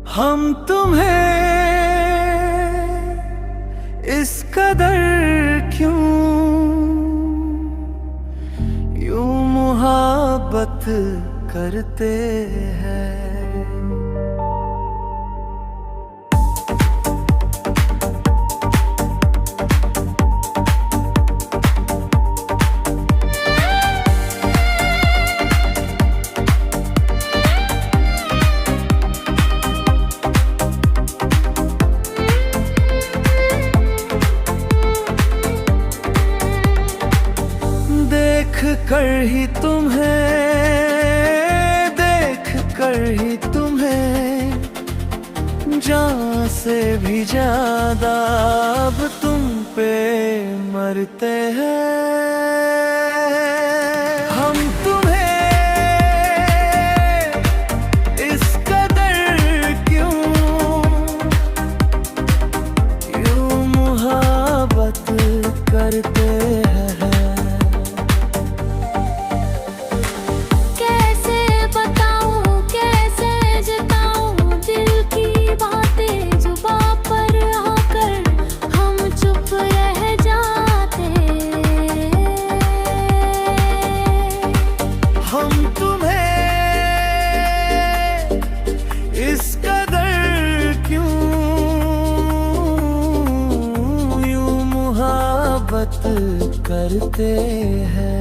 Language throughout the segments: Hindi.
हम तुम्हें इस कदर क्यों यूं मोहब्बत करते हैं। देख कर ही तुम्हें जान से भी ज्यादा अब तुम पे मरते हैं। हम तुम्हें इस कदर क्यों यूं मोहब्बत करते हैं। करते हैं।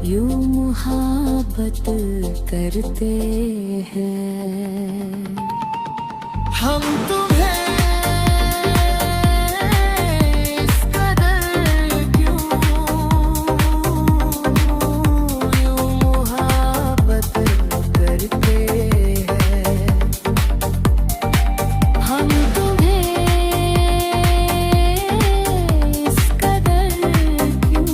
यूं मोहब्बत करते हैं। हम तुम्हें इस कदर क्यों यूं मोहब्बत करते हैं। हम तुम्हें इस कदर क्यों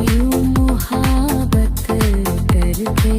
यूं मोहब्बत करते